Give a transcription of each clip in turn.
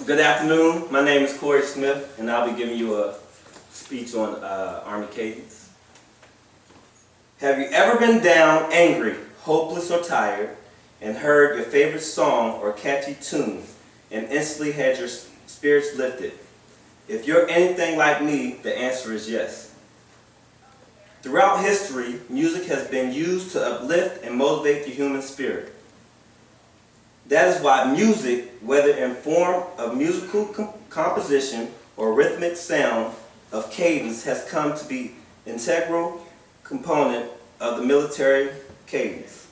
Good afternoon. My name is Corey Smith, and I'll be giving you a speech on Army cadence. Have you ever been down, angry, hopeless, or tired, and heard your favorite song or catchy tune, and instantly had your spirits lifted? If you're anything like me, the answer is yes. Throughout history, music has been used to uplift and motivate the human spirit. That is why music, whether in form of musical composition or rhythmic sound of cadence, has come to be an integral component of the military cadence.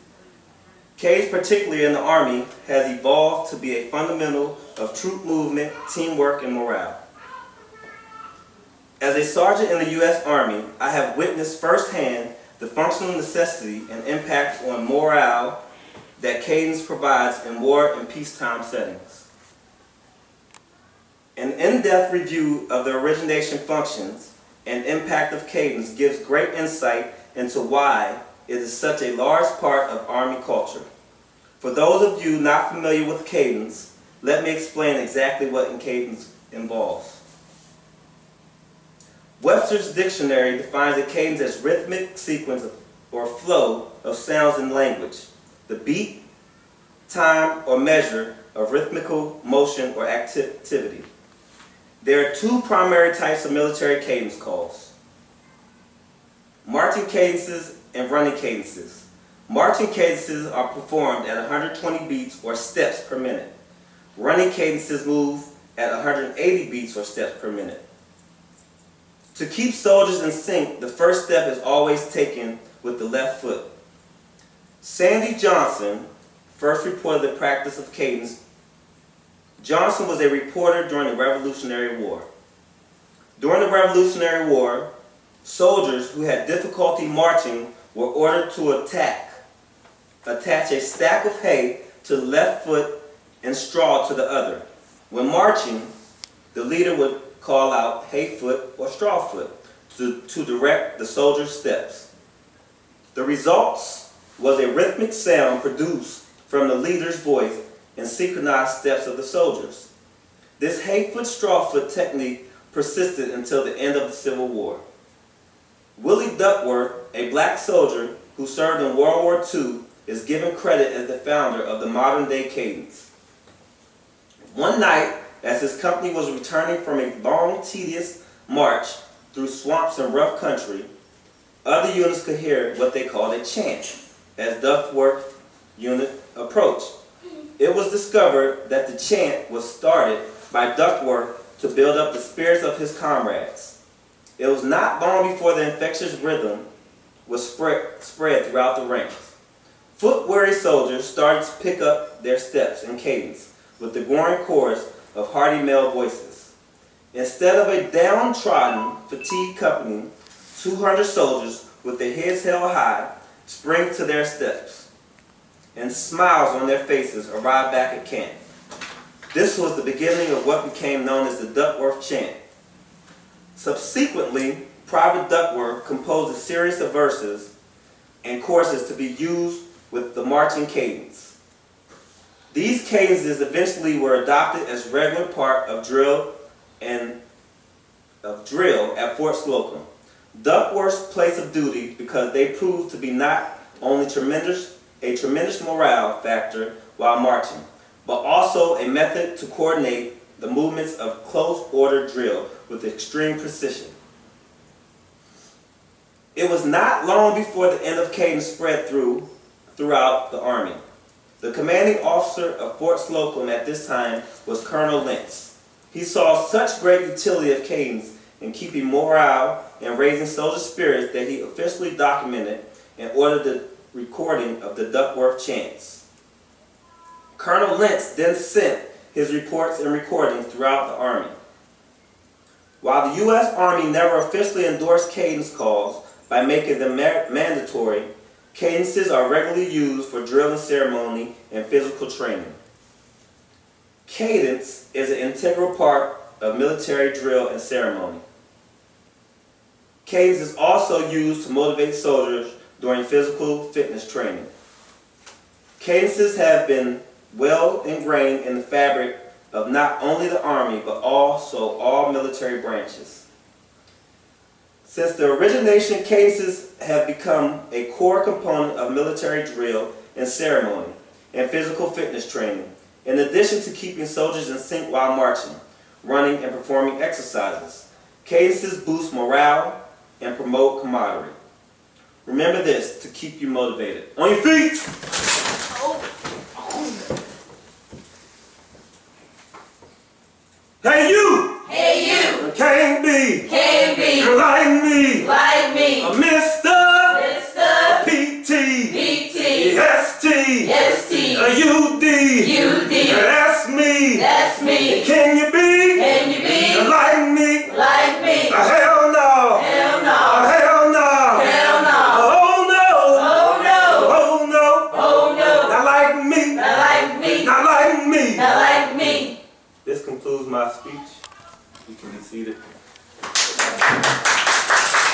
Cadence, particularly in the Army, has evolved to be a fundamental of troop movement, teamwork, and morale. As a sergeant in the U.S. Army, I have witnessed firsthand the functional necessity and impact on morale that cadence provides in war and peacetime settings. An in-depth review of the origination functions and impact of cadence gives great insight into why it is such a large part of Army culture. For those of you not familiar with cadence, let me explain exactly what cadence involves. Webster's dictionary defines a cadence as rhythmic sequence or flow of sounds in language. The beat, time, or measure of rhythmical motion or activity. There are two primary types of military cadence calls: marching cadences and running cadences. Marching cadences are performed at 120 beats or steps per minute. Running cadences move at 180 beats or steps per minute. To keep soldiers in sync, the first step is always taken with the left foot. Sandy Johnson first reported the practice of cadence. Johnson was a reporter during the Revolutionary War. During the Revolutionary War, soldiers who had difficulty marching were ordered to attach a stack of hay to the left foot and straw to the other. When marching, the leader would call out hay foot or straw foot to direct the soldiers' steps. The results was a rhythmic sound produced from the leader's voice and synchronized steps of the soldiers. This hay foot straw foot technique persisted until the end of the Civil War. Willie Duckworth, a black soldier who served in World War II, is given credit as the founder of the modern-day cadence. One night, as his company was returning from a long, tedious march through swamps and rough country, other units could hear what they called a chant as Duckworth's unit approached. It was discovered that the chant was started by Duckworth to build up the spirits of his comrades. It was not long before the infectious rhythm was spread throughout the ranks. Foot-weary soldiers started to pick up their steps in cadence with the growing chorus of hearty male voices. Instead of a downtrodden, fatigued company, 200 soldiers with their heads held high spring to their steps, and smiles on their faces arrive back at camp. This was the beginning of what became known as the Duckworth chant. Subsequently, Private Duckworth composed a series of verses and choruses to be used with the marching cadence. These cadences eventually were adopted as regular part of drill at Fort Slocum. Duckworth's place of duty because they proved to be not only a tremendous morale factor while marching, but also a method to coordinate the movements of close order drill with extreme precision. It was not long before the end of cadence spread throughout the Army. The commanding officer of Fort Slocum at this time was Colonel Lentz. He saw such great utility of cadence in keeping morale and raising soldier spirits that he officially documented and ordered the recording of the Duckworth chants. Colonel Lentz then sent his reports and recordings throughout the Army. While the U.S. Army never officially endorsed cadence calls by making them mandatory, cadences are regularly used for drill and ceremony and physical training. Cadence is an integral part of military drill and ceremony. Cadence is also used to motivate soldiers during physical fitness training. Cadences have been well ingrained in the fabric of not only the Army, but also all military branches. Since the origination, cadences have become a core component of military drill and ceremony and physical fitness training, in addition to keeping soldiers in sync while marching, running, and performing exercises. Cadences boost morale and promote camaraderie. Remember this to keep you motivated. On your feet! Hey you! Hey you! Can't be! Can't be! Like me! Like me! A Mr. Mr. PT! PT! ST! ST! UD! UD! That's me! That's me! Can you be? Can you be? Like me? Like me! Hell no! Hell no! Hell no! Hell no! Oh no! Oh no! Oh no! Oh no! Not like me! Not like me! Not like me! Not like me! This concludes my speech. You can be seated.